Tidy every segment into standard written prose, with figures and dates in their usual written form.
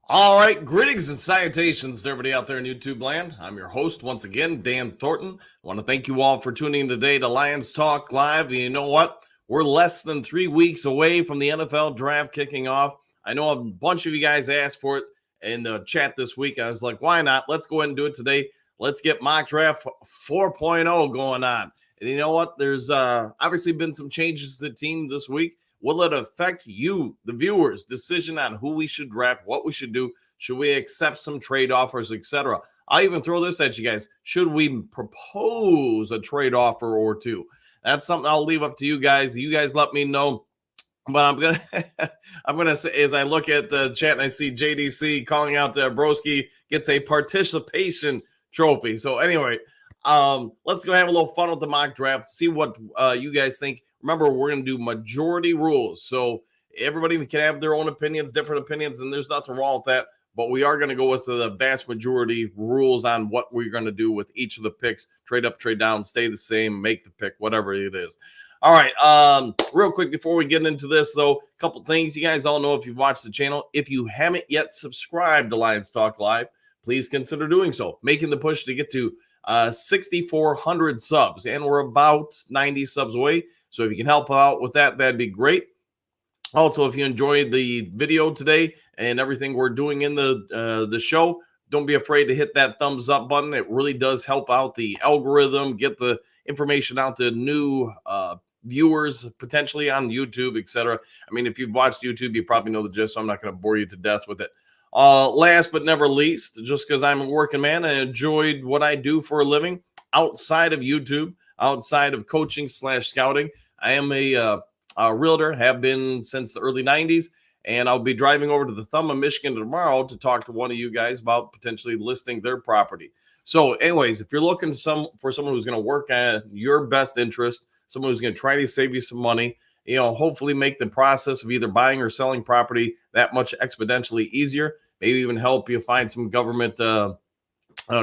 All right, greetings and salutations to everybody out there in YouTube land. I'm your host once again, Dan Thornton. I want to thank you all for tuning in today to Lions Talk Live. And you know what? We're less than 3 weeks away from the NFL draft kicking off. I know a bunch of you guys asked for it in the chat this week. I was like, why not? Let's go ahead and do it today. Let's get mock draft 4.0 going on. And you know what? There's obviously been some changes to the team this week. Will it affect you, the viewers' decision on who we should draft, what we should do? Should we accept some trade offers, etc.? I'll even throw this at you guys. Should we propose a trade offer or two? That's something I'll leave up to you guys. You guys let me know. But I'm gonna say, as I look at the chat and I see JDC calling out Broski gets a participation trophy. So anyway, let's go have a little fun with the mock draft. See what you guys think. Remember, we're going to do majority rules. So everybody can have their own opinions, different opinions, and there's nothing wrong with that. But we are going to go with the vast majority rules on what we're going to do with each of the picks. Trade up, trade down, stay the same, make the pick, whatever it is. All right. Real quick before we get into this, though, a couple things. You guys all know if you've watched the channel. If you haven't yet subscribed to Lions Talk Live, please consider doing so. Making the push to get to 6,400 subs, and we're about 90 subs away. So if you can help out with that, that'd be great. Also, if you enjoyed the video today and everything we're doing in the show, don't be afraid to hit that thumbs up button. It really does help out the algorithm, get the information out to new viewers, potentially on YouTube, etc. I mean, if you've watched YouTube, you probably know the gist, so I'm not going to bore you to death with it. Last but never least, just because I'm a working man, I enjoyed what I do for a living outside of YouTube, outside of coaching / scouting. I am a realtor, have been since the early 90s, and I'll be driving over to the Thumb of Michigan tomorrow to talk to one of you guys about potentially listing their property. So anyways, if you're looking for someone who's going to work at your best interest, someone who's going to try to save you some money, hopefully make the process of either buying or selling property that much exponentially easier, maybe even help you find some government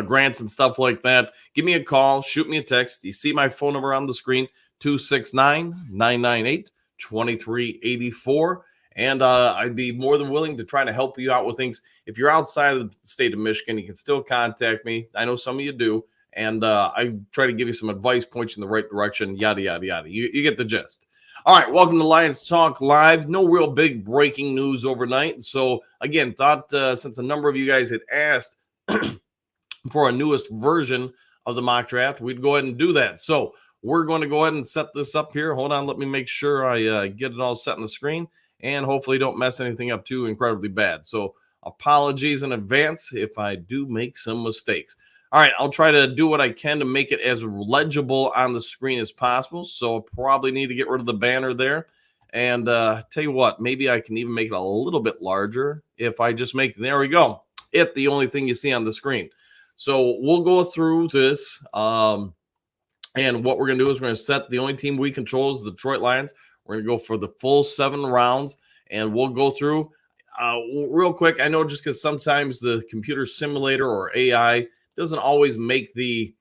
grants and stuff like that, give me a call, shoot me a text. You see my phone number on the screen, 269-998-2384. And I'd be more than willing to try to help you out with things. If you're outside of the state of Michigan, you can still contact me. I know some of you do. And I try to give you some advice, point you in the right direction, yada, yada, yada. You get the gist. All right, welcome to Lions Talk Live. No real big breaking news overnight. So, again, thought since a number of you guys had asked for a newest version of the mock draft, we'd go ahead and do that. So, we're going to go ahead and set this up here. Hold on, let me make sure I get it all set on the screen and hopefully don't mess anything up too incredibly bad. So apologies in advance if I do make some mistakes. All right, I'll try to do what I can to make it as legible on the screen as possible. So I'll probably need to get rid of the banner there. And tell you what, maybe I can even make it a little bit larger if I just make, there we go, it the only thing you see on the screen. So we'll go through this. And what we're going to do is we're going to set the only team we control is the Detroit Lions. We're going to go for the full 7 rounds, and we'll go through real quick. I know just because sometimes the computer simulator or AI doesn't always make the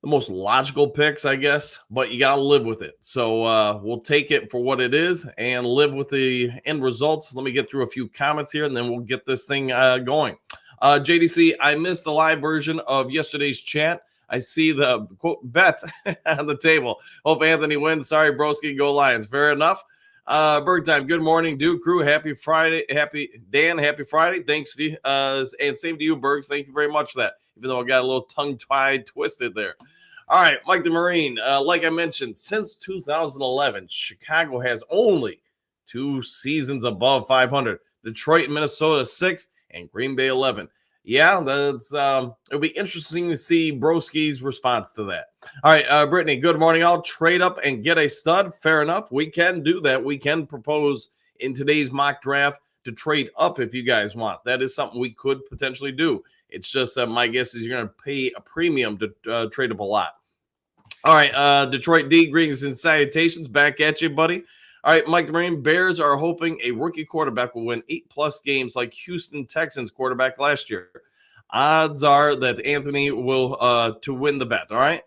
most logical picks, I guess, but you got to live with it. So we'll take it for what it is and live with the end results. Let me get through a few comments here, and then we'll get this thing going. JDC, I missed the live version of yesterday's chat. I see the quote bet on the table. Hope Anthony wins. Sorry, Broski, go Lions. Fair enough. Bird time. Good morning, Duke crew. Happy Friday. Happy Dan. Happy Friday. Thanks to you. And same to you, Bergs. Thank you very much for that. Even though I got a little tongue-tied twisted there. All right, Mike the Marine. Like I mentioned, since 2011, Chicago has only 2 seasons above 500. Detroit and Minnesota 6th, and Green Bay 11. Yeah, that's it'll be interesting to see Broski's response to that. All right, Brittany, good morning. I'll trade up and get a stud. Fair enough. We can do that. We can propose in today's mock draft to trade up if you guys want. That is something we could potentially do. It's just my guess is you're going to pay a premium to trade up a lot. All right, Detroit D, greetings and salutations. Back at you, buddy. All right, Mike the Marine, Bears are hoping a rookie quarterback will win 8+ games like Houston Texans quarterback last year. Odds are that Anthony will to win the bet, all right?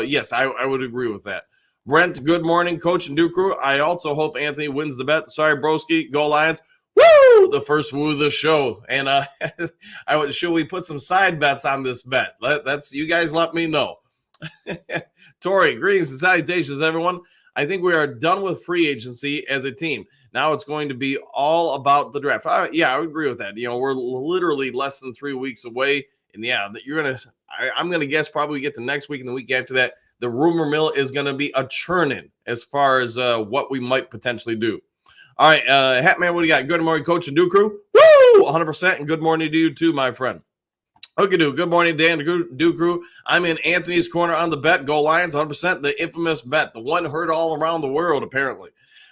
Yes, I would agree with that. Brent, good morning, Coach and Duke Crew. I also hope Anthony wins the bet. Sorry, Broski, go Lions. Woo! The first woo of the show. And should we put some side bets on this bet? That's you guys let me know. Tori, greetings and salutations, everyone. I think we are done with free agency as a team. Now it's going to be all about the draft. Yeah, I would agree with that. We're literally less than 3 weeks away. And yeah, I'm going to guess probably get to next week and the week after that. The rumor mill is going to be a churning as far as what we might potentially do. All right, Hatman, what do you got? Good morning, Coach and Do Crew. Woo! 100%. And good morning to you too, my friend. Okay, good morning, Dan, Do Crew. I'm in Anthony's corner on the bet. Go Lions, 100%. The infamous bet, the one heard all around the world, apparently.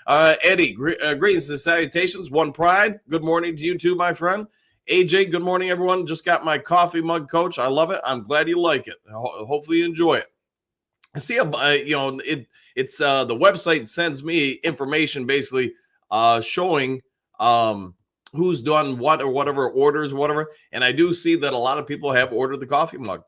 Eddie, greetings and salutations. One Pride, good morning to you too, my friend. AJ, good morning, everyone. Just got my coffee mug, Coach. I love it. I'm glad you like it. Hopefully you enjoy it. I see, it's the website sends me information basically showing who's done what or whatever orders, whatever. And I do see that a lot of people have ordered the coffee mug.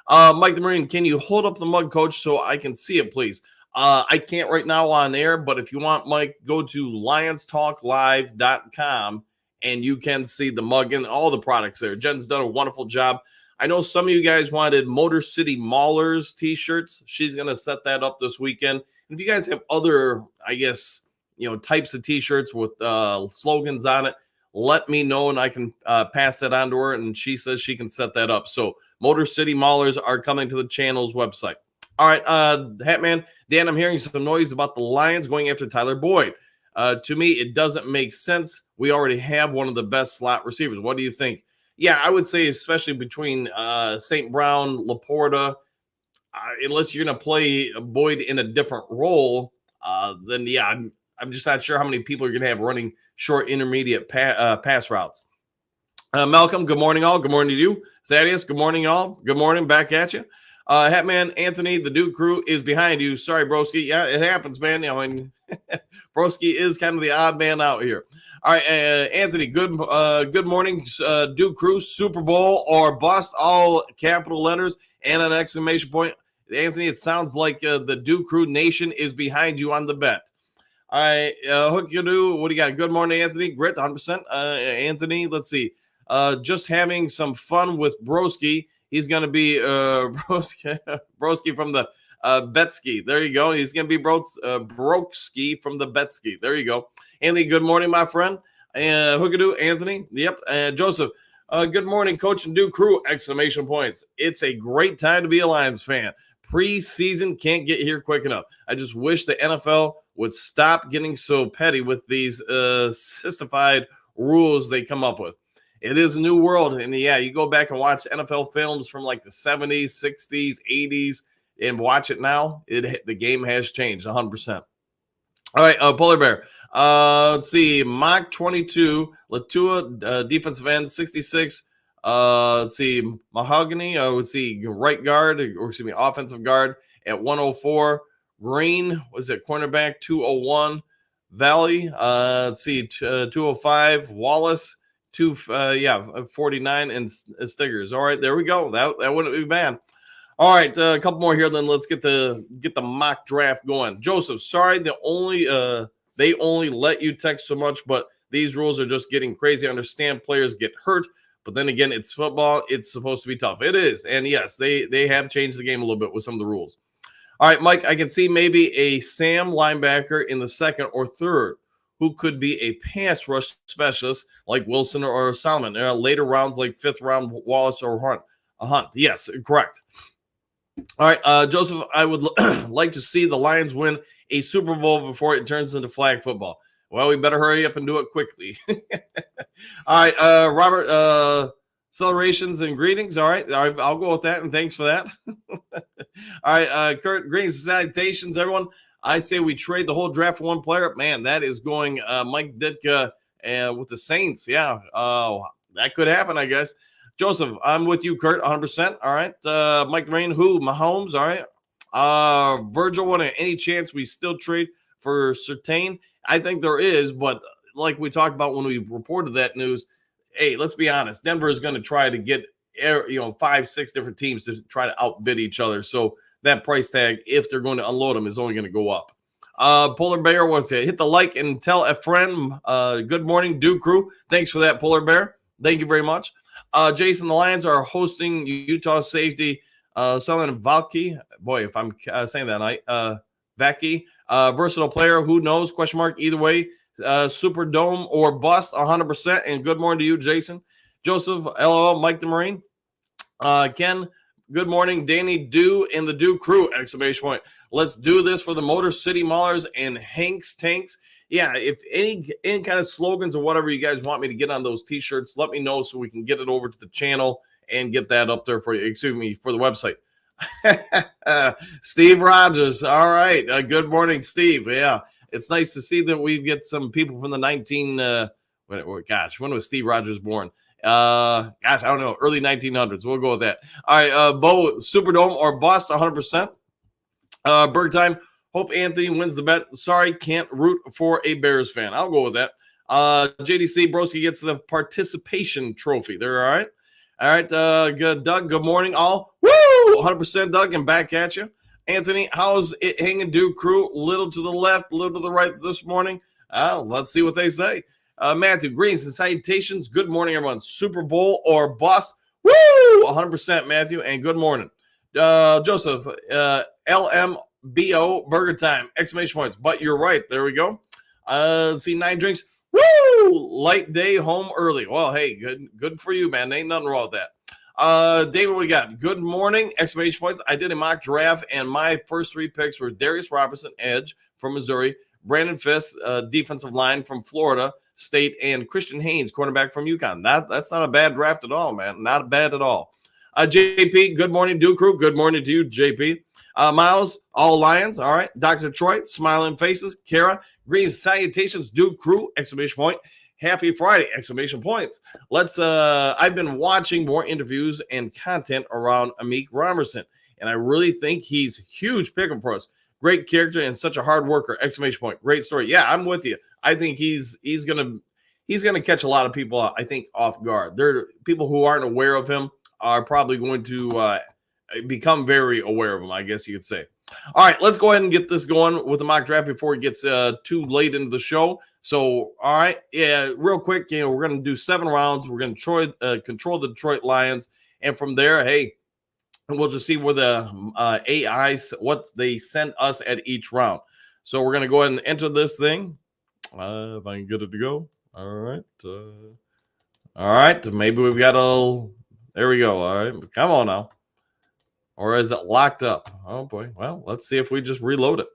Mike the Marine, can you hold up the mug, Coach, so I can see it, please? I can't right now on air, but if you want, Mike, go to lionstalklive.com and you can see the mug and all the products there. Jen's done a wonderful job. I know some of you guys wanted Motor City Maulers t-shirts. She's going to set that up this weekend. And if you guys have other, I guess, types of t-shirts with slogans on it, let me know and I can pass that on to her. And she says she can set that up. So Motor City Maulers are coming to the channel's website. All right, Hatman, Dan, I'm hearing some noise about the Lions going after Tyler Boyd. To me, it doesn't make sense. We already have one of the best slot receivers. What do you think? Yeah, I would say especially between St. Brown, Laporta, unless you're going to play Boyd in a different role, then yeah, I'm just not sure how many people you're going to have running short, intermediate pass routes. Malcolm, good morning, all. Good morning to you. Thaddeus, good morning, all. Good morning. Back at you. Hatman, Anthony, the Duke Crew is behind you. Sorry, Broski. Yeah, it happens, man. Broski is kind of the odd man out here. All right, Anthony, good morning. Duke Crew, Super Bowl or bust, all capital letters and an exclamation point. Anthony, it sounds like the Duke Crew Nation is behind you on the bet. All right, Hook you do. What do you got? Good morning, Anthony. Grit, 100%. Anthony, let's see. Just having some fun with Broski. He's going to be Broski from the Betsky. There you go. He's going to be Broski from the Betsky. There you go. Anthony, good morning, my friend. Hookadoo, Anthony. Yep. Joseph, good morning, Coach and Do Crew, exclamation points. It's a great time to be a Lions fan. Preseason can't get here quick enough. I just wish the NFL would stop getting so petty with these sissified rules they come up with. It is a new world. And yeah, you go back and watch NFL films from like the 70s, 60s, 80s, and watch it now. The game has changed 100%. All right, Polar Bear. Let's see. Mock 22, Latua, defensive end, 66. Let's see. Mahogany, let's see. Right guard, or excuse me, offensive guard at 104. Green, was it cornerback, 201. Valley, let's see, 205. Wallace, 49, and Stiggers. All right, there we go. That wouldn't be bad. All right, a couple more here. Then let's get the mock draft going. Joseph, sorry, they only let you text so much, but these rules are just getting crazy. I understand players get hurt, but then again, it's football. It's supposed to be tough. It is, and yes, they have changed the game a little bit with some of the rules. All right, Mike, I can see maybe a Sam linebacker in the second or third, who could be a pass rush specialist like Wilson or Solomon. Later rounds like fifth round, Wallace or Hunt. Yes, correct. All right, Joseph, I would like to see the Lions win a Super Bowl before it turns into flag football. Well, we better hurry up and do it quickly. All right, Robert, celebrations and greetings. All right, I'll go with that, and thanks for that. All right, Kurt, greetings and salutations, everyone. I say we trade the whole draft for one player. Man, that is going Mike Ditka with the Saints. Yeah, that could happen, I guess. Joseph, I'm with you, Kurt, 100%. All right. Mike the Rain, who? Mahomes, all right. Virgil, what, any chance we still trade for Surtain? I think there is, but like we talked about when we reported that news, hey, let's be honest. Denver is going to try to get 5-6 different teams to try to outbid each other. So that price tag, if they're going to unload them, is only going to go up. Polar Bear, what's it? Hit the like and tell a friend. Good morning, Dew Crew. Thanks for that, Polar Bear. Thank you very much. Jason, the Lions are hosting Utah safety Sullivan Valky. Boy, if I'm saying that right. Vaki, versatile player. Who knows? Question mark. Either way, Super Dome or bust, 100%. And good morning to you, Jason. Joseph, LOL, Mike the Marine. Ken, good morning. Danny, Dew, and the Dew Crew! Exclamation point. Let's do this for the Motor City Maulers and Hank's Tanks. Yeah, if any kind of slogans or whatever you guys want me to get on those T-shirts, let me know so we can get it over to the channel and get that up there for you. Excuse me, for the website. Steve Rogers. All right. Good morning, Steve. Yeah, it's nice to see that we get some people from the when was Steve Rogers born? I don't know, early 1900s. We'll go with that. All right, Bo, Superdome or bust, 100%. Berg time. Hope Anthony wins the bet. Sorry, can't root for a Bears fan. I'll go with that. JDC Broski gets the participation trophy. They're all right. All right, good, Doug. Good morning, all. Woo! 100%, Doug, and back at you. Anthony, how's it hanging, Dew Crew? Little to the left, little to the right this morning. Let's see what they say. Matthew, greetings and salutations. Good morning, everyone. Super Bowl or bust? Woo! 100%, Matthew, and good morning. Joseph, LMBO, burger time, exclamation points. But you're right. There we go. Let's see, 9 drinks. Woo! Light day, home early. Well, hey, good for you, man. Ain't nothing wrong with that. David, what we got? Good morning, exclamation points. I did a mock draft, and my first 3 picks were Darius Robertson, edge from Missouri, Brandon Fisk, defensive line from Florida State, and Christian Haynes, cornerback from UConn. That's not a bad draft at all, man. Not bad at all. JP, good morning, Dew Crew. Good morning to you, JP. Miles, all Lions. All right. Dr. Detroit, smiling faces. Kara, greetings, salutations, Dew Crew, exclamation point. Happy Friday, exclamation points. I've been watching more interviews and content around Amik Robertson, and I really think he's a huge pickup for us. Great character and such a hard worker, exclamation point. Great story. Yeah, I'm with you. I think he's gonna catch a lot of people, I think, off guard. There are people who aren't aware of him are probably going to become very aware of him, I guess you could say. All right, let's go ahead and get this going with the mock draft before it gets too late into the show. So, all right, yeah, real quick, we're going to do 7 rounds. We're going to control the Detroit Lions, and from there, hey, we'll just see where the AIs, what they send us at each round. So we're going to go ahead and enter this thing. If I can get it to go. All right. All right, maybe we've got there we go. All right, come on now. Or is it locked up? Oh, boy. Well, let's see if we just reload it.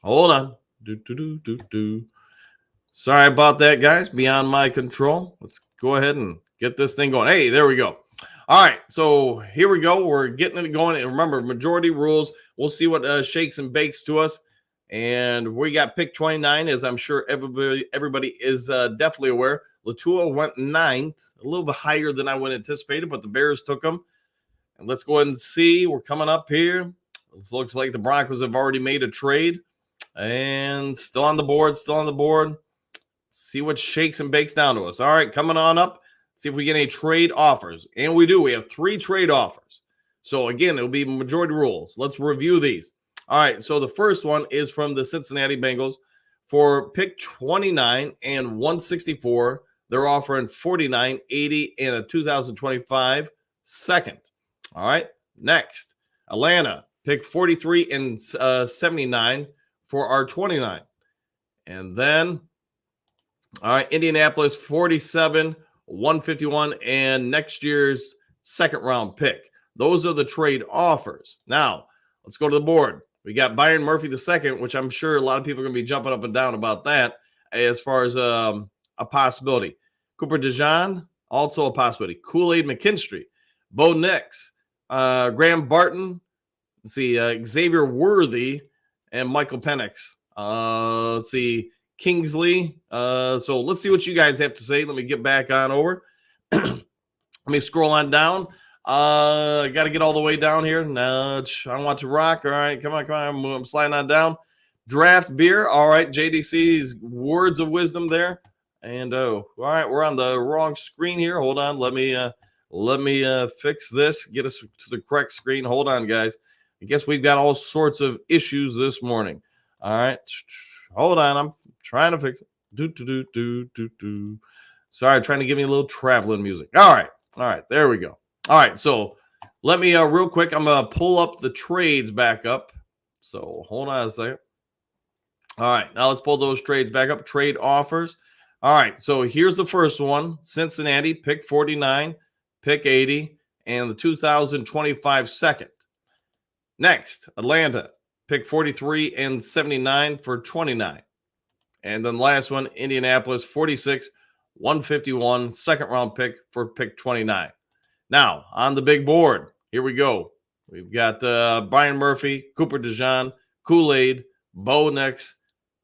Hold on. Sorry about that, guys. Beyond my control. Let's go ahead and get this thing going. Hey, there we go. All right, so here we go. We're getting it going. And remember, majority rules. We'll see what shakes and bakes to us. And we got pick 29, as I'm sure everybody is definitely aware. Latua went 9th, a little bit higher than I would anticipate, but the Bears took him. And let's go ahead and see. We're coming up here. It looks like the Broncos have already made a trade. And still on the board. Let's see what shakes and bakes down to us. All right, coming on up. See if we get any trade offers. And we do. We have 3 trade offers. So, again, it'll be majority rules. Let's review these. All right, so the first one is from the Cincinnati Bengals. For pick 29 and 164, they're offering $49, $80, and a 2025 second. All right, next, Atlanta, pick 43 and 79 for our 29. And then, all right, Indianapolis, 47, 151, and next year's second round pick. Those are the trade offers. Now, let's go to the board. We got Byron Murphy II, which I'm sure a lot of people are going to be jumping up and down about that as far as a possibility. Cooper DeJean, also a possibility. Kool-Aid McKinstry, Bo Nix, Graham Barton, let's see, Xavier Worthy, and Michael Penix. Let's see, Kingsley. So let's see what you guys have to say. Let me get back on over. Let me scroll on down. I got to get all the way down here. No, I want to rock. All right, come on. I'm sliding on down. Draft beer. All right, JDC's words of wisdom there. And all right, we're on the wrong screen here. Hold on. Let me fix this. Get us to the correct screen. Hold on, guys. I guess we've got all sorts of issues this morning. All right. Hold on. I'm trying to fix it. Do. Sorry, trying to give me a little traveling music. All right. All right. There we go. All right. So let me real quick. I'm gonna pull up the trades back up. So hold on a second. All right. Now let's pull those trades back up. Trade offers. All right. So here's the first one. Cincinnati, pick 49, pick 80, and the 2025 second. Next, Atlanta, pick 43 and 79 for 29. And then last one, Indianapolis, 46, 151, second round pick for pick 29. Now, on the big board, here we go. We've got Brian Murphy, Cooper DeJean, Kool-Aid, Bo Nix,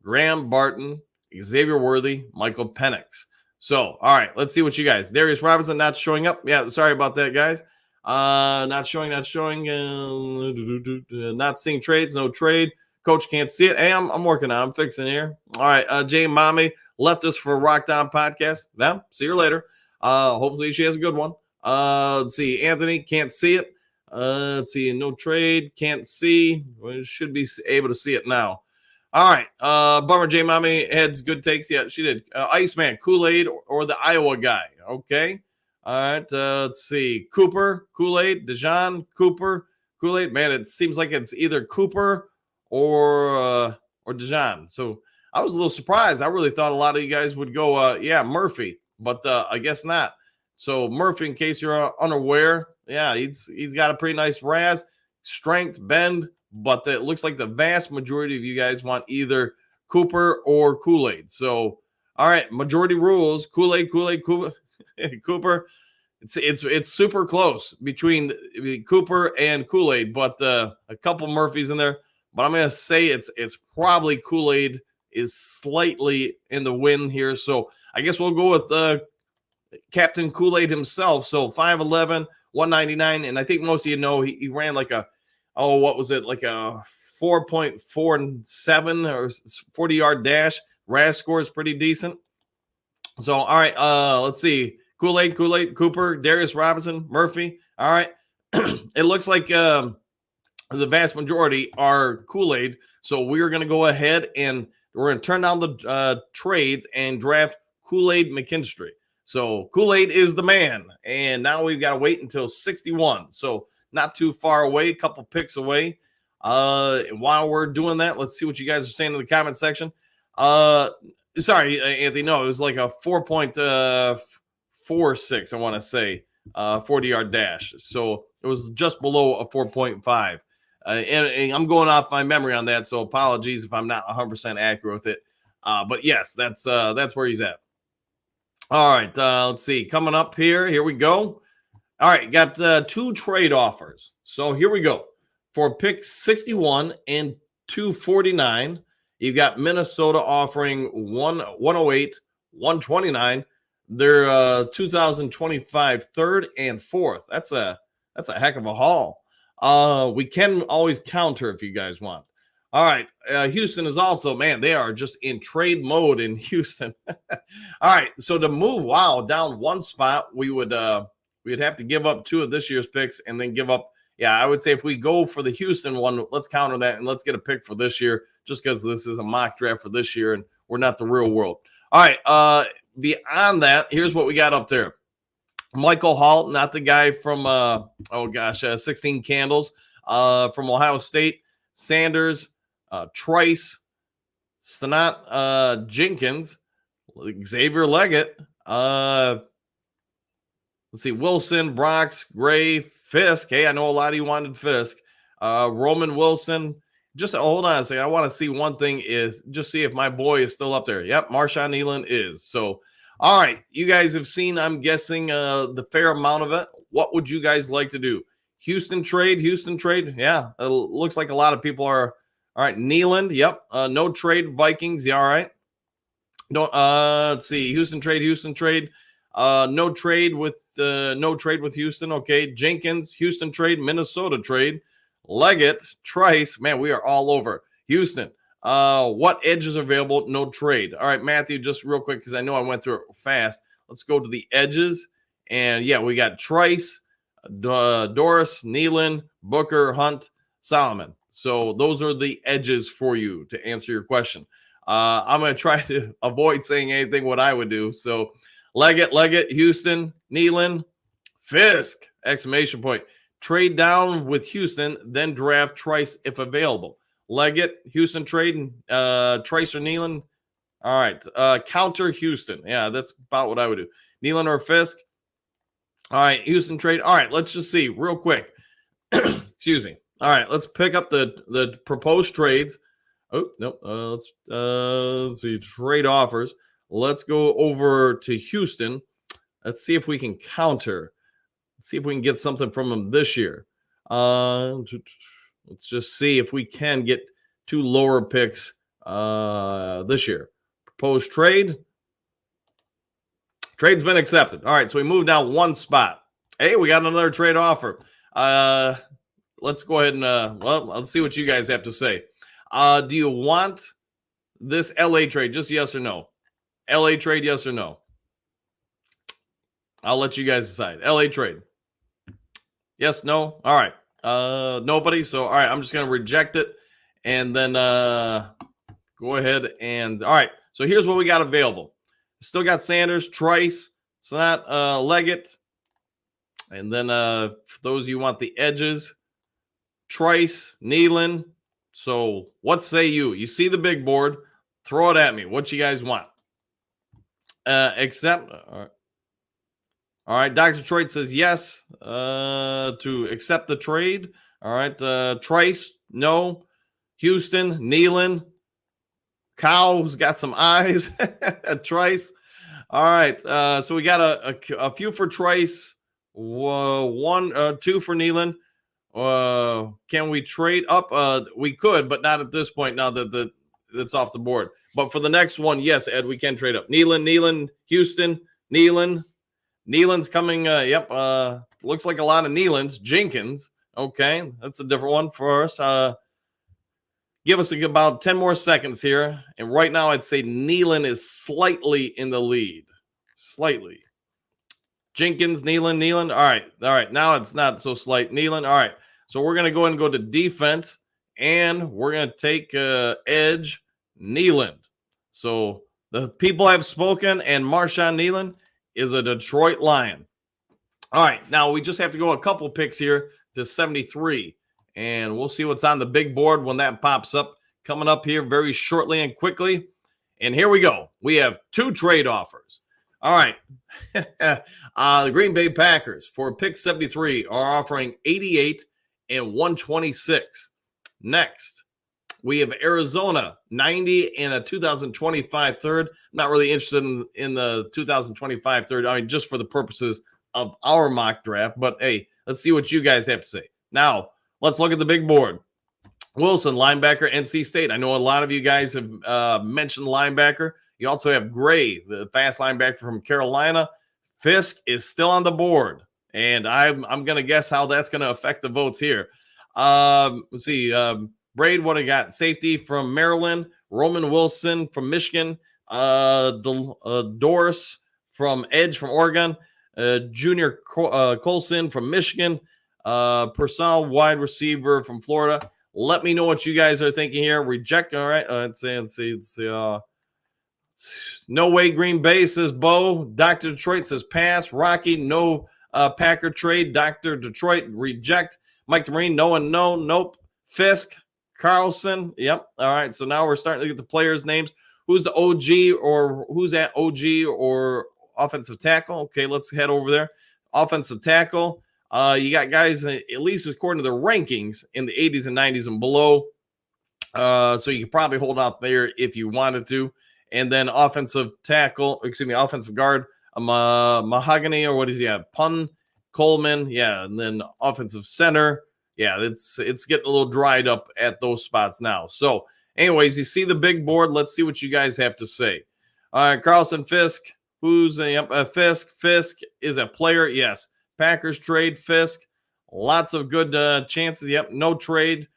Graham Barton, Xavier Worthy, Michael Penix. So, all right, let's see what you guys. Darius Robinson not showing up. Yeah, sorry about that, guys. Not showing. Not seeing trades, no trade. Coach can't see it. Hey, I'm working on it. I'm fixing here. All right, Jay Mommy left us for Rock Down Podcast. Now, see her later. Hopefully she has a good one. Let's see. Anthony can't see it. Let's see. No trade. Can't see. We should be able to see it now. All right. Bummer J Mommy had good takes. Yeah, she did. Iceman, Kool-Aid, or the Iowa guy. Okay. All right. Let's see. Cooper, Kool-Aid, DeJean, Cooper, Kool-Aid. Man, it seems like it's either Cooper or DeJean. So I was a little surprised. I really thought a lot of you guys would go, Murphy, but I guess not. So Murphy, in case you're unaware, yeah, he's got a pretty nice RAS, strength, bend, but it looks like the vast majority of you guys want either Cooper or Kool-Aid. So, all right, majority rules, Kool-Aid, Cooper. It's super close between Cooper and Kool-Aid, but a couple Murphys in there. But I'm gonna say it's probably Kool-Aid is slightly in the win here. So I guess we'll go with Captain Kool-Aid himself. So 5'11", 199, and I think most of you know he ran like a what was it, like a 4.47 or 40-yard dash. RAS score is pretty decent. So all right, let's see. Kool-Aid, Cooper, Darius Robinson, Murphy. All right. It looks like the vast majority are Kool-Aid. So we're going to go ahead and we're going to turn down the trades and draft Kool-Aid McKinstry. So Kool-Aid is the man. And now we've got to wait until 61. So not too far away, a couple picks away. While we're doing that, let's see what you guys are saying in the comment section. Sorry, Anthony. No, it was like a 4.46, I want to say, 40-yard dash. So it was just below a 4.5. And I'm going off my memory on that, so apologies if I'm not 100% accurate with it. But yes, that's where he's at. All right, let's see. Coming up here we go. All right, got 2 trade offers. So here we go. For pick 61 and 249, you've got Minnesota offering 108, 129. Their 2025 third and fourth. That's a heck of a haul. We can always counter if you guys want. All right. Houston is also, man, they are just in trade mode in Houston. All right. So to move, down one spot, we'd have to give up 2 of this year's picks and then give up. Yeah, I would say if we go for the Houston one, let's counter that and let's get a pick for this year, just because this is a mock draft for this year and we're not the real world. All right. Beyond that, here's what we got up there. Michael Hall, not the guy from 16 Candles, from Ohio State. Sanders, Trice, Stanot, Jenkins, Xavier Leggett. Let's see, Wilson, Brox, Gray, Fisk. Hey, I know a lot of you wanted Fisk. Roman Wilson. Just hold on a second. I want to see one thing is just see if my boy is still up there. Yep, Marshawn Elam is. So, all right. You guys have seen, I'm guessing, the fair amount of it. What would you guys like to do? Houston trade. Yeah, it looks like a lot of people are. All right, Nealand. Yep. No trade. Vikings. Yeah, all right. Don't. Let's see. Houston trade. No trade with Houston. Okay. Jenkins. Houston trade. Minnesota trade. Leggett, Trice, man, we are all over. Houston, what edges are available? No trade. All right, Matthew, just real quick, because I know I went through it fast. Let's go to the edges. And, yeah, we got Trice, Doris, Nealon, Booker, Hunt, Solomon. So those are the edges for you to answer your question. I'm going to try to avoid saying anything what I would do. So Leggett, Houston, Nealon, Fisk, exclamation point. Trade down with Houston, then draft Trice if available. Leggett, Houston trading, Trice or Nealon. All right. Counter Houston. Yeah, that's about what I would do. Nealon or Fisk. All right. Houston trade. All right. Let's just see real quick. Excuse me. All right. Let's pick up the proposed trades. Oh, no. Let's see. Trade offers. Let's go over to Houston. Let's see if we can counter. Let's see if we can get something from them this year. Let's just see if we can get 2 lower picks this year. Proposed trade. Trade's been accepted. All right, so we moved down 1 spot. Hey, we got another trade offer. Let's go ahead and, let's see what you guys have to say. Do you want this LA trade? Just yes or no. LA trade, yes or no? I'll let you guys decide. LA trade. Yes, no? All right. Nobody. So, all right, I'm just going to reject it. And then go ahead and, all right. So here's what we got available. Still got Sanders, Trice, so not Leggett. And then for those of you who want the edges, Trice, Nealon. So what say you? You see the big board. Throw it at me. What you guys want? All right. Dr. Detroit says yes to accept the trade. All right. Trice, no. Houston, Nealon. Cow's got some eyes. Trice. All right. So we got a few for Trice. 2 for Nealon. Can we trade up? We could, but not at this point now that it's off the board. But for the next one, yes, Ed, we can trade up. Nealon, Houston, Nealon. Nealon's coming. Yep. Looks like a lot of Nealons. Jenkins. Okay. That's a different one for us. Give us about 10 more seconds here. And right now, I'd say Nealon is slightly in the lead. Slightly. Jenkins, Nealon. All right. Now it's not so slight. Nealon. All right. So we're going to go ahead and go to defense. And we're going to take edge, Nealon. So the people have spoken, and Marshawn Nealon is a Detroit Lion. All right. Now we just have to go a couple picks here to 73. And we'll see what's on the big board when that pops up. Coming up here very shortly and quickly. And here we go. We have 2 trade offers. All right. The Green Bay Packers for pick 73 are offering 88 and 126. Next, we have Arizona, 90 and a 2025 third. Not really interested in the 2025 third. I mean, just for the purposes of our mock draft. But, hey, let's see what you guys have to say. Now, let's look at the big board. Wilson, linebacker, NC State. I know a lot of you guys have mentioned linebacker. You also have Gray, the fast linebacker from Carolina. Fisk is still on the board, and I'm going to guess how that's going to affect the votes here. Let's see. Braid, what I got? Safety from Maryland. Roman Wilson from Michigan. Doris from Edge from Oregon. Junior Colson from Michigan. Purcell, wide receiver from Florida. Let me know what you guys are thinking here. Reject. All right. Let's see. No way. Green Bay says Bo. Dr. Detroit says pass. Rocky, no Packer trade. Dr. Detroit, reject. Mike the Marine, no and no. Nope. Fisk, Carlson. Yep. All right. So now we're starting to get the players' names. Who's the OG or who's at OG or offensive tackle? Okay, let's head over there. Offensive tackle. You got guys, at least according to the rankings, in the 80s and 90s and below. So you could probably hold out there if you wanted to. And then offensive guard, Mahogany, or what is he have? Pun, Coleman, yeah. And then offensive center, yeah, it's getting a little dried up at those spots now. So anyways, you see the big board. Let's see what you guys have to say. All right, Carlson, Fisk. Who's Fisk? Fisk is a player, yes. Packers trade Fisk. Lots of good chances. Yep, no trade.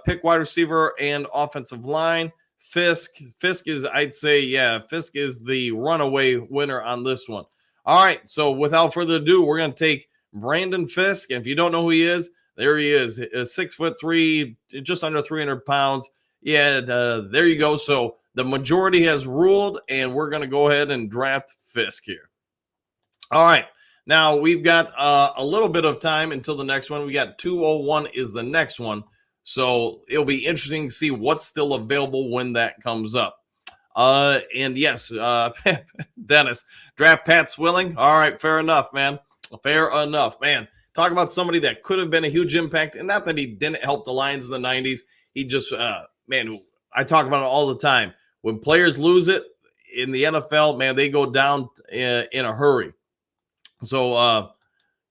Pick wide receiver and offensive line. Fisk is, I'd say, yeah, Fisk is the runaway winner on this one. All right, so without further ado, we're going to take Brandon Fisk. And if you don't know who he is, There he is, 6'3", just under 300 pounds. Yeah, there you go. So the majority has ruled, and we're going to go ahead and draft Fisk here. All right. Now we've got a little bit of time until the next one. We got 201 is the next one. So it'll be interesting to see what's still available when that comes up. And yes, Dennis, draft Pat Swilling. All right, fair enough, man. Fair enough, man. Talk about somebody that could have been a huge impact, and not that he didn't help the Lions in the 90s. He just, man, I talk about it all the time. When players lose it in the NFL, man, they go down in a hurry. So,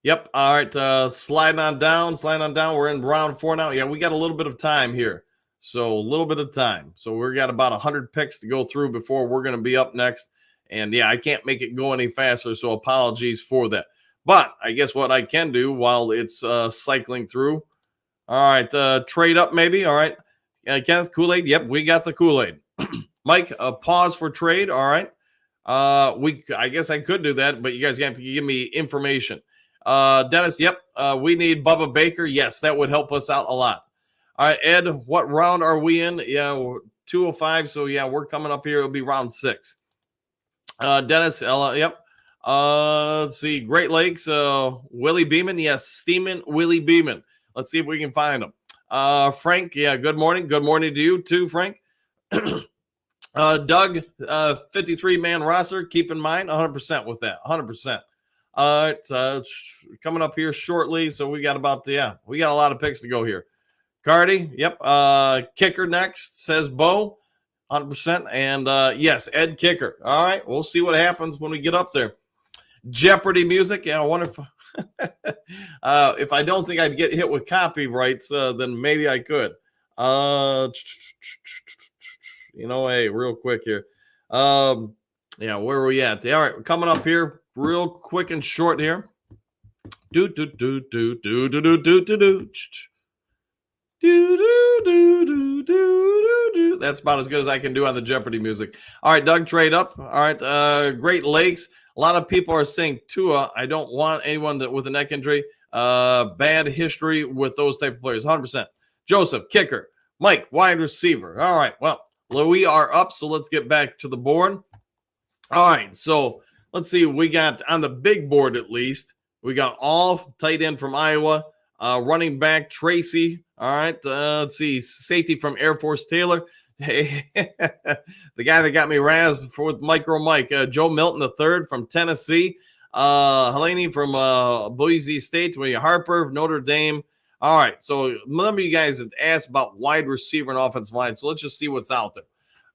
yep. All right. Sliding on down. We're in round 4 now. Yeah, we got a little bit of time here. So a little bit of time. So we got about 100 picks to go through before we're going to be up next. And yeah, I can't make it go any faster. So apologies for that. But I guess what I can do while it's cycling through. All right. Trade up maybe. All right. Kenneth, Kool-Aid. Yep. We got the Kool-Aid. Mike, pause for trade. All right. I guess I could do that, but you guys have to give me information. Dennis, yep. We need Bubba Baker. Yes, that would help us out a lot. All right, Ed, what round are we in? Yeah, 205. So yeah, we're coming up here. It'll be round 6. Dennis, yep. Let's see. Great Lakes, Willie Beeman. Yes, Steeman Willie Beeman. Let's see if we can find him. Frank, yeah, good morning. Good morning to you too, Frank. Doug, 53-man roster. Keep in mind, 100% with that. 100%. It's coming up here shortly. So we got we got a lot of picks to go here. Cardi, yep. Kicker next, says Bo, 100%. And yes, Ed Kicker. All right, we'll see what happens when we get up there. Jeopardy music. Yeah, I wonder if I don't think I'd get hit with copyrights, then maybe I could. Hey, real quick here. Yeah, where are we at? All right, we're coming up here real quick and short here. That's about as good as I can do on the Jeopardy music. All right, Doug, trade up. All right, Great Lakes. A lot of people are saying Tua. I don't want anyone with a neck injury. Bad history with those type of players. 100%. Joseph, kicker. Mike, wide receiver. All right, well, we are up, so let's get back to the board. All right, so let's see. We got on the big board at least. We got all tight end from Iowa. Running back Tracy. All right. Let's see. Safety from Air Force Taylor. Hey, the guy that got me razzed with Micro Mike. Joe Milton III from Tennessee. Helene from Boise State. We Harper, Notre Dame. All right. So some of you guys had asked about wide receiver and offensive line. So let's just see what's out there.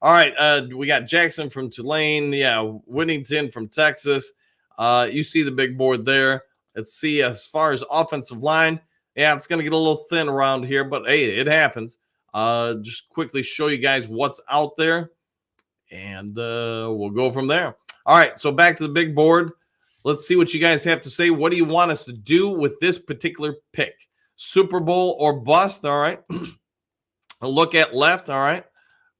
All right. We got Jackson from Tulane. Yeah. Whittington from Texas. You see the big board there. Let's see as far as offensive line. Yeah, it's going to get a little thin around here, but hey, it happens. Just quickly show you guys what's out there, and we'll go from there. All right, so back to the big board. Let's see what you guys have to say. What do you want us to do with this particular pick? Super Bowl or bust? All right. A look at left. All right.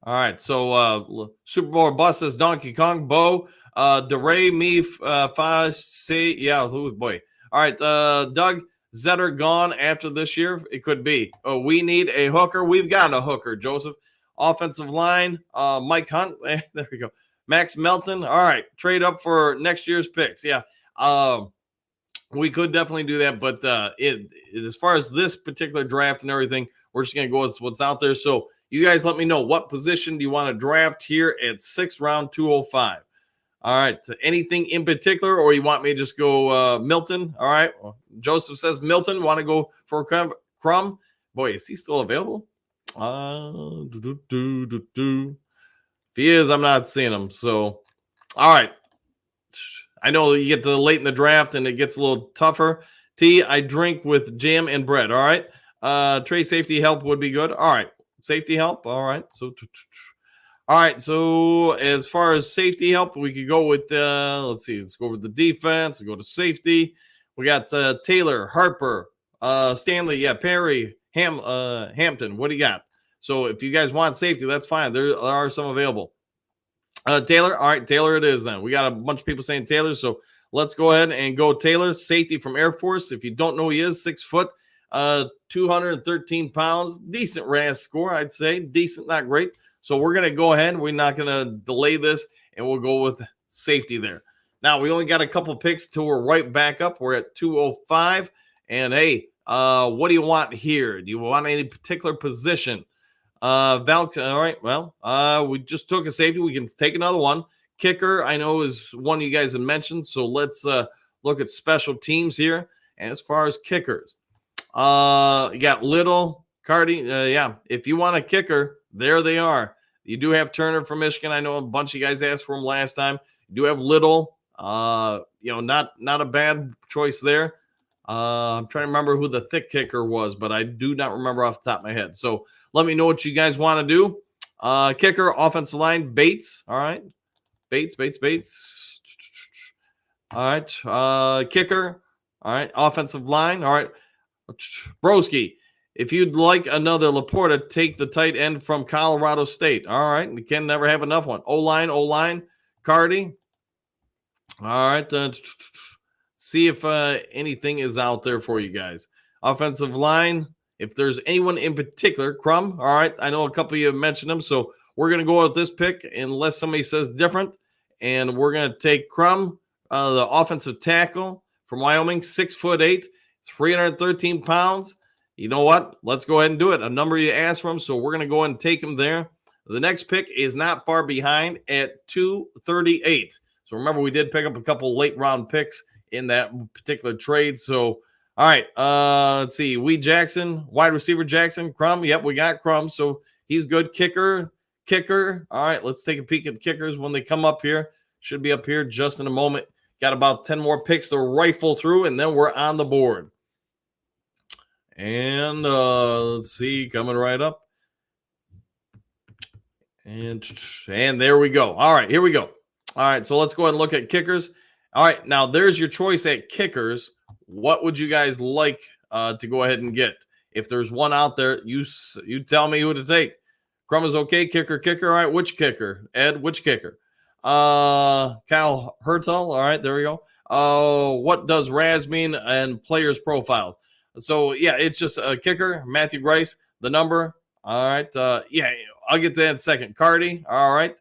All right, so Super Bowl or bust says Donkey Kong. Bo, DeRay, me, Fa, say, yeah, oh boy. All right, Doug. Zetter gone after this year? It could be. Oh, we need a hooker. We've got a hooker, Joseph. Offensive line, Mike Hunt. There we go. Max Melton. All right. Trade up for next year's picks. Yeah. We could definitely do that. But as far as this particular draft and everything, we're just going to go with what's out there. So you guys let me know, what position do you want to draft here at 6th round 205? All right. Anything in particular, or you want me to just go Milton? All right. Well, Joseph says Milton. Want to go for Crumb? Boy, is he still available? If he is, I'm not seeing him. So, all right. I know you get to late in the draft and it gets a little tougher. T, I drink with jam and bread. All right. Trey, safety help would be good. All right. Safety help. All right. So, all right, so as far as safety help, we could go with, let's see, let's go over the defense, go to safety. We got Taylor, Harper, Stanley, yeah, Perry, Hampton. What do you got? So if you guys want safety, that's fine. There are some available. Taylor, all right, Taylor it is then. We got a bunch of people saying Taylor, so let's go ahead and go Taylor, safety from Air Force. If you don't know who he is, 6 foot. 213 pounds. Decent RAS score, I'd say. Decent, not great. So we're going to go ahead. We're not going to delay this, and we'll go with safety there. Now, we only got a couple picks till we're right back up. We're at 205. And, hey, what do you want here? Do you want any particular position? All right, well, we just took a safety. We can take another one. Kicker, I know, is one you guys have mentioned. So let's look at special teams here. And as far as kickers, you got Little, Cardi. Yeah, if you want a kicker, there they are. You do have Turner from Michigan. I know a bunch of you guys asked for him last time. You do have Little. Not a bad choice there. I'm trying to remember who the thick kicker was, but I do not remember off the top of my head. So let me know what you guys want to do. Kicker, offensive line, Bates. All right. Bates. All right. Kicker. All right. Offensive line. All right. Broski. If you'd like another Laporta, take the tight end from Colorado State. All right. You can never have enough one. O-line. Cardi. All right. See if anything is out there for you guys. Offensive line. If there's anyone in particular, Crum. All right. I know a couple of you have mentioned him. So we're going to go with this pick unless somebody says different. And we're going to take Crum, the offensive tackle from Wyoming, 6'8", 313 pounds. You know what? Let's go ahead and do it. A number you asked for him, so we're going to go ahead and take him there. The next pick is not far behind at 238. So remember, we did pick up a couple late round picks in that particular trade. So, all right, let's see. Jackson, wide receiver Jackson, Crum. Yep, we got Crum, so he's good. Kicker. All right, let's take a peek at kickers when they come up here. Should be up here just in a moment. Got about 10 more picks to rifle through, and then we're on the board. And let's see, coming right up. And there we go. All right, here we go. All right, so let's go ahead and look at kickers. All right, now there's your choice at kickers. What would you guys like to go ahead and get? If there's one out there, you tell me who to take. Crum is okay. Kicker. All right, which kicker? Ed, which kicker? Kyle Hertel. All right, there we go. What does RAS mean and players' profiles? So, yeah, it's just a kicker. Matthew Grice, the number. All right. Yeah, I'll get that in a second. Cardi. All right.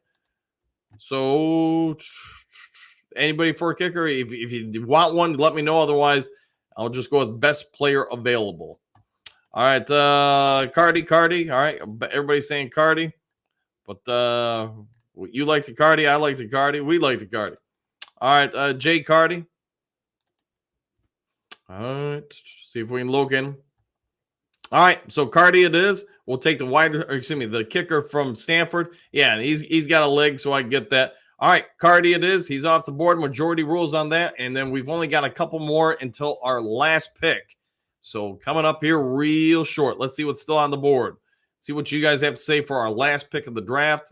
So, anybody for a kicker? If you want one, let me know. Otherwise, I'll just go with best player available. All right. Cardi. All right. Everybody's saying Cardi. But you like the Cardi. I like the Cardi. We like the Cardi. All right. Jay Cardi. All right. See if we can look in. All right. So Cardi it is. We'll take the kicker from Stanford. Yeah, and he's got a leg, so I get that. All right, Cardi it is. He's off the board. Majority rules on that. And then we've only got a couple more until our last pick. So coming up here real short. Let's see what's still on the board. See what you guys have to say for our last pick of the draft.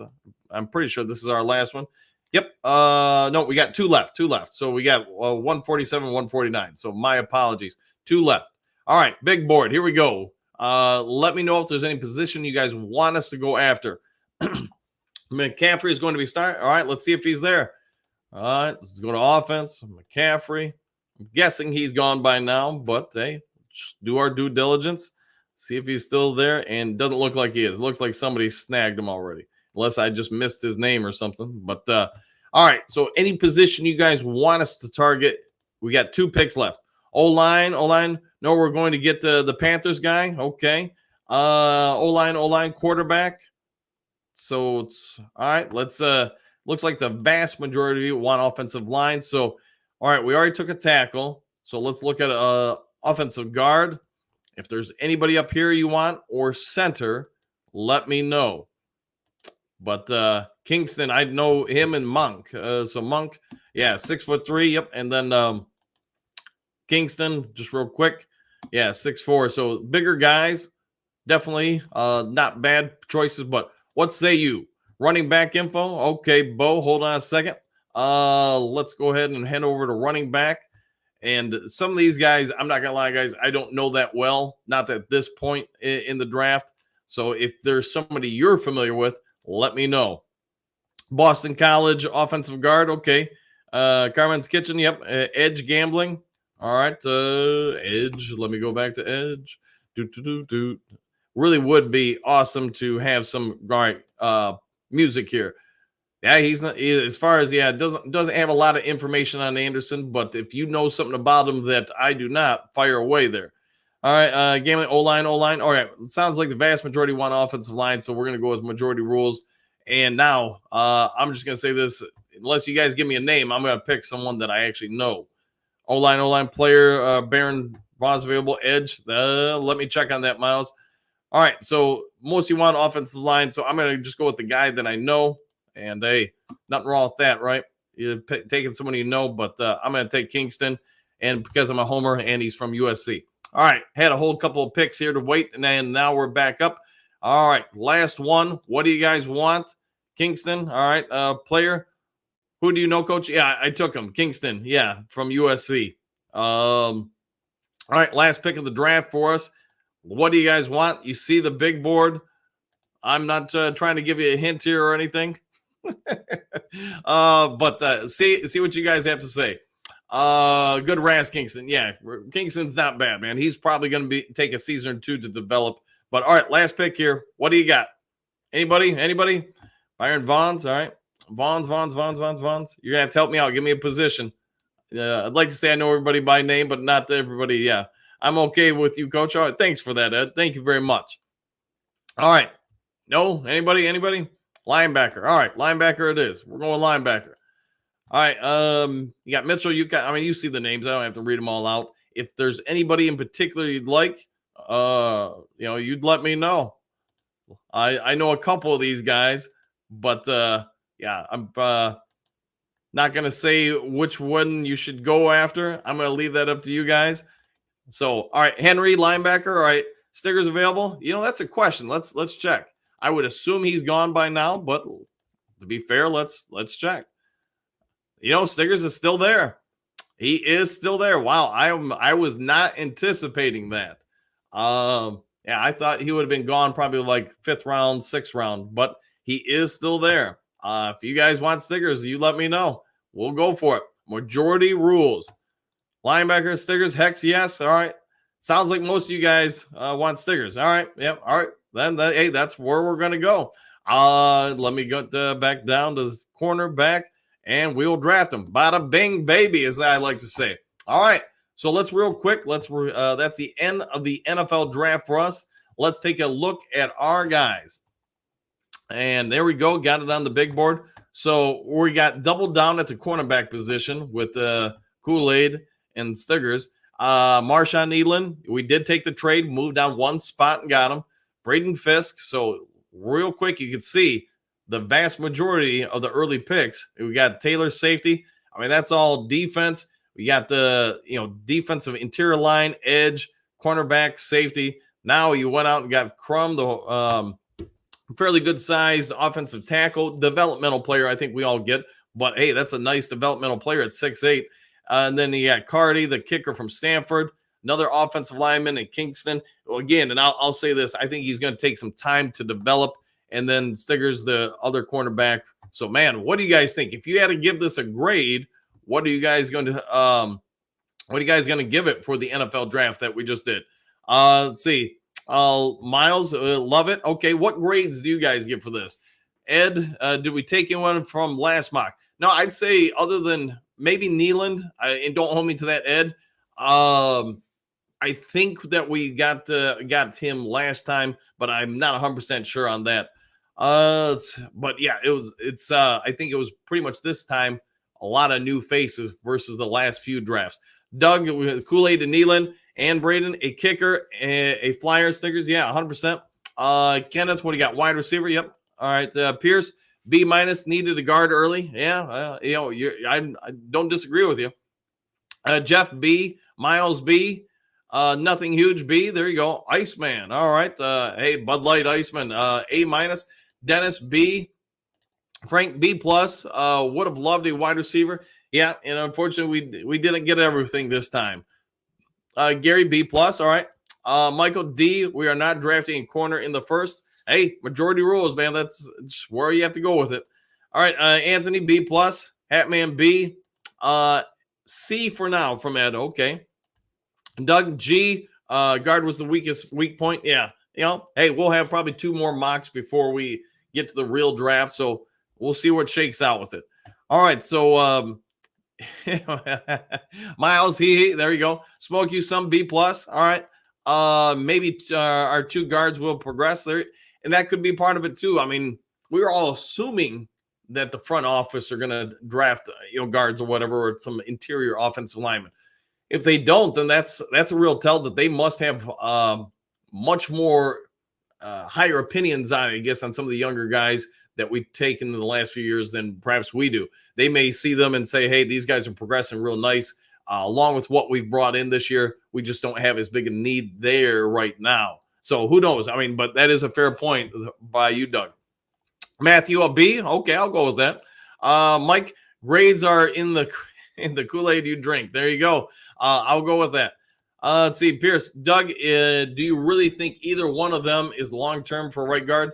I'm pretty sure this is our last one. Yep. No, we got two left. So we got 147, 149. So my apologies. Two left. All right, big board. Here we go. Let me know if there's any position you guys want us to go after. McCaffrey is going to be starting. All right, let's see if he's there. All right, let's go to offense. McCaffrey. I'm guessing he's gone by now, but hey, just do our due diligence. See if he's still there, and doesn't look like he is. Looks like somebody snagged him already, unless I just missed his name or something. But all right, so any position you guys want us to target, we got two picks left. O-line. No, we're going to get the Panthers guy. Okay. O-line, quarterback. So it's all right. Let's looks like the vast majority of you want offensive line. So all right, we already took a tackle. So let's look at offensive guard. If there's anybody up here you want or center, let me know. But Kingston, I know him and Monk. So Monk, yeah, 6'3". Yep. And then Kingston, just real quick. Yeah, 6'4". So bigger guys, definitely not bad choices. But what say you? Running back info. Okay, Bo, hold on a second. Let's go ahead and head over to running back. And some of these guys, I'm not going to lie, guys, I don't know that well. Not at this point in the draft. So if there's somebody you're familiar with, let me know. Boston College offensive guard. Okay. Carmen's Kitchen. Yep. Edge Gambling. All right. Edge. Let me go back to Edge. Really would be awesome to have some music here. Yeah, he's not as far as doesn't have a lot of information on Anderson, but if you know something about him that I do not, fire away there. All right, Gambling O-line. All right, it sounds like the vast majority want offensive line, so we're gonna go with majority rules. And now I'm just gonna say this: unless you guys give me a name, I'm gonna pick someone that I actually know. O-line player, Baron Vaughn's available. Edge. Let me check on that, Miles. All right, so most you want offensive line, so I'm gonna just go with the guy that I know. And hey, nothing wrong with that, right? You're taking someone you know, but I'm going to take Kingston, and because I'm a homer and he's from USC. All right, had a whole couple of picks here to wait, and then now we're back up. All right, last one. What do you guys want? Kingston. All right, player. Who do you know, Coach? Yeah, I took him. Kingston. Yeah, from USC. All right, last pick of the draft for us. What do you guys want? You see the big board. I'm not trying to give you a hint here or anything. But see what you guys have to say. Good Ras Kingston. Yeah, Kingston's not bad, man. He's probably going to take a season or two to develop. But all right, last pick here. What do you got? Anybody? Byron Vaughns. All right. Vaughns. You're gonna have to help me out. Give me a position. I'd like to say I know everybody by name, but not everybody. Yeah, I'm okay with you, Coach. All right, thanks for that, Ed. Thank you very much. All right. No, anybody? Linebacker. All right, linebacker it is. We're going linebacker. All right. You got Mitchell. You see the names. I don't have to read them all out. If there's anybody in particular you'd like, you'd let me know. I know a couple of these guys, but I'm not gonna say which one you should go after. I'm gonna leave that up to you guys. So, all right, Henry, linebacker. All right, Stiggers available. That's a question. Let's check. I would assume he's gone by now, but to be fair, let's check. Stiggers is still there. He is still there. Wow, I was not anticipating that. I thought he would have been gone probably like 5th round, 6th round, but he is still there. If you guys want Stiggers, you let me know. We'll go for it. Majority rules. Linebacker, Stiggers, Hex, yes. All right. Sounds like most of you guys want Stiggers. All right. Yep. All right. Then that's where we're going to go. Let me go back down to cornerback, and we'll draft him. Bada bing, baby, as I like to say. All right. So let's real quick. That's the end of the NFL draft for us. Let's take a look at our guys. And there we go. Got it on the big board. So we got doubled down at the cornerback position with Kool-Aid and Stiggers. Marshawn Elam, we did take the trade, moved down one spot and got him. Braden Fisk. So real quick, you can see the vast majority of the early picks. We got Taylor safety. That's all defense. We got the defensive interior line, edge, cornerback, safety. Now you went out and got Crum, the fairly good sized offensive tackle, developmental player. I think we all get, but hey, that's a nice developmental player at 6'8". And then you got Cardi, the kicker from Stanford, another offensive lineman in Kingston. Again, and I'll say this, I think he's going to take some time to develop. And then Stiggers, the other cornerback. So, man, what do you guys think? If you had to give this a grade, what are you guys going to give it for the NFL draft that we just did? Let's see. Miles, love it. Okay, what grades do you guys give for this? Ed, did we take anyone from last mock? No, I'd say other than maybe Nealand, and don't hold me to that, Ed. I think that we got him last time, but I'm not 100% sure on that. But yeah, I think it was pretty much this time a lot of new faces versus the last few drafts. Doug, Kool-Aid and Nealand, and Braden, a kicker, a flyer, Stickers, yeah, 100%. Kenneth, what do you got? Wide receiver, yep. All right, Pierce, B-, needed a guard early. Yeah, I don't disagree with you. Jeff, B, Miles, B, nothing huge, B. There you go. Iceman, all right. Hey, Bud Light Iceman, A-. Dennis, B. Frank, B+. Would have loved a wide receiver. Yeah, and unfortunately, we didn't get everything this time. Gary, B+. All right. Michael, D. We are not drafting a corner in the first. Hey, majority rules, man. That's where you have to go with it. All right. Anthony, B+. Hatman, B. C for now from Ed. Okay. Doug, G. Guard was the weak point. Yeah. Hey, we'll have probably 2 more mocks before we get to the real draft. So we'll see what shakes out with it. All right. So, Miles, there you go. Smoke you some B plus. All right. Maybe our 2 guards will progress there, and that could be part of it too. I mean, we were all assuming that the front office are going to draft, guards or whatever, or some interior offensive linemen. If they don't, then that's a real tell that they must have much more higher opinions on, I guess, on some of the younger guys that we've taken in the last few years than perhaps we do. They may see them and say, hey, these guys are progressing real nice. Along with what we've brought in this year, we just don't have as big a need there right now. So who knows? I mean, but that is a fair point by you, Doug. Matthew, a B. Okay, I'll go with that. Mike, grades are in the Kool-Aid you drink. There you go. I'll go with that. Let's see, Pierce. Doug, do you really think either one of them is long-term for right guard?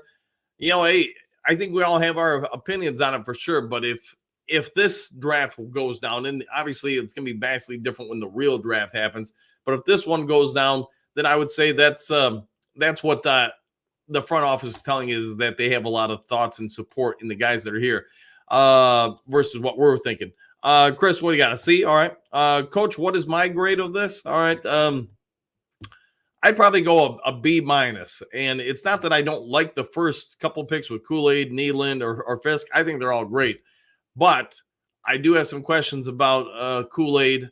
Hey, I think we all have our opinions on it for sure. But if this draft goes down, and obviously it's going to be vastly different when the real draft happens. But if this one goes down, then I would say that's what the front office is telling is that they have a lot of thoughts and support in the guys that are here versus what we're thinking. Chris, what do you got? A C? All right. Coach, what is my grade of this? All right. I'd probably go a B minus. And it's not that I don't like the first couple picks with Kool-Aid, Nealand, or Fisk. I think they're all great. But I do have some questions about Kool-Aid.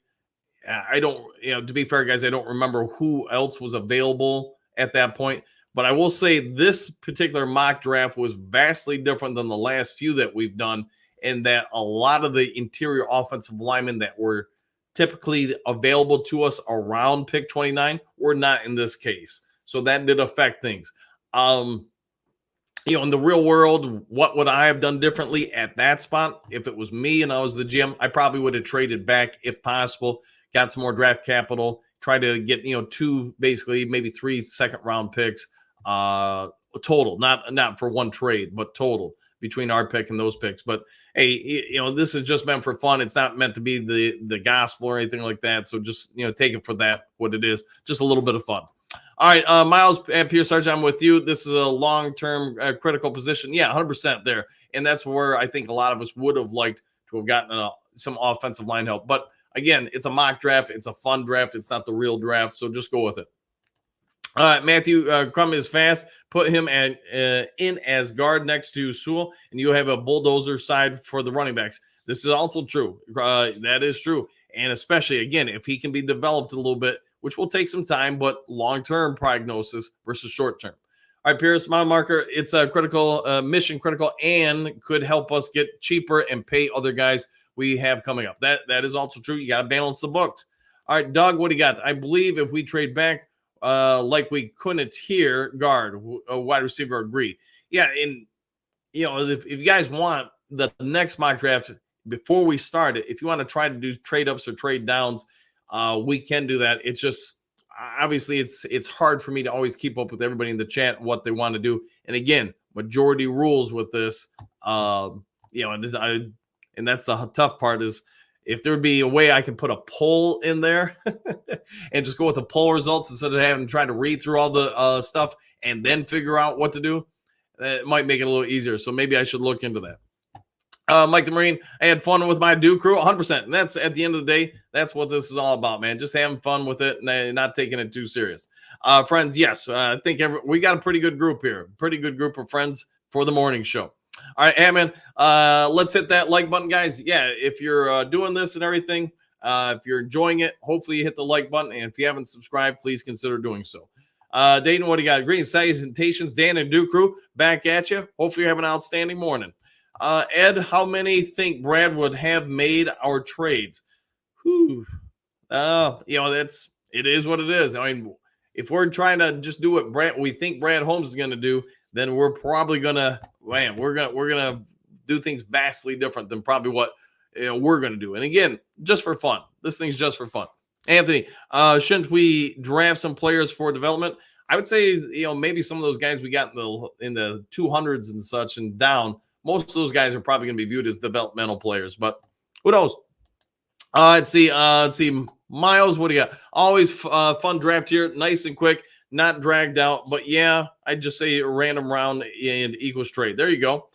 I don't, to be fair, guys, I don't remember who else was available at that point. But I will say this particular mock draft was vastly different than the last few that we've done, in that a lot of the interior offensive linemen that were typically available to us around pick 29 were not in this case. So that did affect things. In the real world, what would I have done differently at that spot? If it was me and I was the GM, I probably would have traded back if possible, got some more draft capital, try to get, 2, basically maybe 3 second-round picks total, not for one trade, but total between our pick and those picks. But hey, this is just meant for fun. It's not meant to be the gospel or anything like that. So just, take it for that, what it is, just a little bit of fun. All right, Miles and Pierce Sargent, I'm with you. This is a long-term critical position. Yeah, 100% there. And that's where I think a lot of us would have liked to have gotten some offensive line help. But again, it's a mock draft. It's a fun draft. It's not the real draft. So just go with it. All right, Matthew Crum is fast. Put him in as guard next to Sewell, and you have a bulldozer side for the running backs. This is also true. That is true. And especially, again, if he can be developed a little bit, which will take some time, but long-term prognosis versus short-term. All right, Pierce, my marker, it's a critical, mission critical, and could help us get cheaper and pay other guys we have coming up. That is also true. You got to balance the books. All right, Doug, what do you got? I believe if we trade back, like we couldn't here, guard, a wide receiver, agree. Yeah, and if you guys want the next mock draft before we start it, if you want to try to do trade ups or trade downs, we can do that. It's just obviously it's hard for me to always keep up with everybody in the chat what they want to do. And again, majority rules with this, and that's the tough part is. If there would be a way I could put a poll in there and just go with the poll results instead of having to try to read through all the stuff and then figure out what to do, it might make it a little easier. So maybe I should look into that. Mike the Marine, I had fun with my do crew, 100%. And that's at the end of the day, that's what this is all about, man. Just having fun with it and not taking it too serious. Friends, yes, I think we got a pretty good group here, pretty good group of friends for the morning show. All right, hey, man, let's hit that like button, guys. Yeah, if you're doing this and everything, if you're enjoying it, hopefully you hit the like button. And if you haven't subscribed, please consider doing so. Dayton, what do you got? Greetings, salutations, Dan and Duke crew, back at you. Hopefully you have an outstanding morning. Ed, how many think Brad would have made our trades? Whew. It is what it is. I mean, if we're trying to just do what we think Brad Holmes is going to do, then we're probably gonna do things vastly different than probably what we're gonna do. And again, just for fun. This thing's just for fun. Anthony, shouldn't we draft some players for development? I would say maybe some of those guys we got in the 200s and such and down. Most of those guys are probably gonna be viewed as developmental players, but who knows? Let's see. Miles, what do you got? Always fun draft here, nice and quick, not dragged out. But yeah, I'd just say a random round and equals trade. There you go.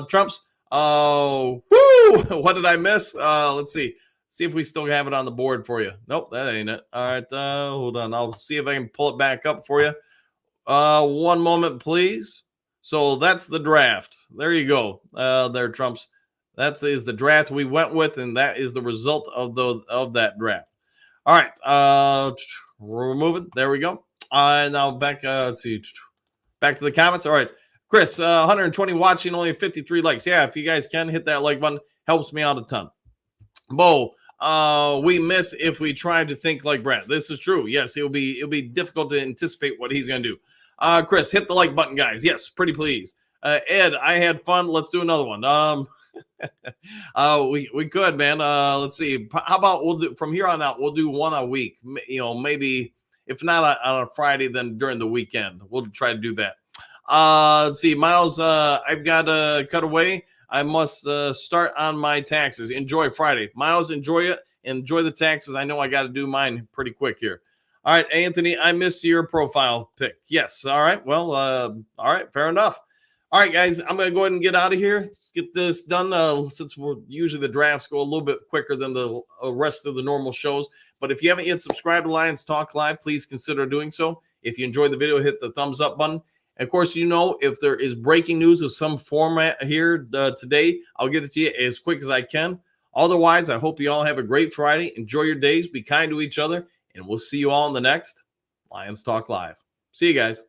Trump's. Oh, what did I miss? Let's see. See if we still have it on the board for you. Nope, that ain't it. All right, hold on. I'll see if I can pull it back up for you. One moment, please. So that's the draft. There you go. There, Trump's. That is the draft we went with, and that is the result of that draft. All right, we're moving. There we go. Now back. Let's see. Back to the comments. All right, Chris, 120 watching, only 53 likes. Yeah, if you guys can hit that like button, helps me out a ton. Bo, we miss if we try to think like Brett. This is true. Yes, it'll be difficult to anticipate what he's gonna do. Chris, hit the like button, guys. Yes, pretty please. Ed, I had fun. Let's do another one. We could, man. Let's see. How about we'll do from here on out? We'll do one a week. You know, maybe if not on a Friday, then during the weekend, we'll try to do that. Let's see, Miles. I've got to cut away. I must start on my taxes. Enjoy Friday, Miles. Enjoy it. Enjoy the taxes. I know I got to do mine pretty quick here. All right, Anthony. I missed your profile pic. Yes. All right. Well. All right. Fair enough. All right, guys, I'm going to go ahead and get out of here, get this done, since we're usually the drafts go a little bit quicker than the rest of the normal shows. But if you haven't yet subscribed to Lions Talk Live, please consider doing so. If you enjoyed the video, hit the thumbs up button. And of course, you know, if there is breaking news of some format here today, I'll get it to you as quick as I can. Otherwise, I hope you all have a great Friday. Enjoy your days. Be kind to each other. And we'll see you all in the next Lions Talk Live. See you guys.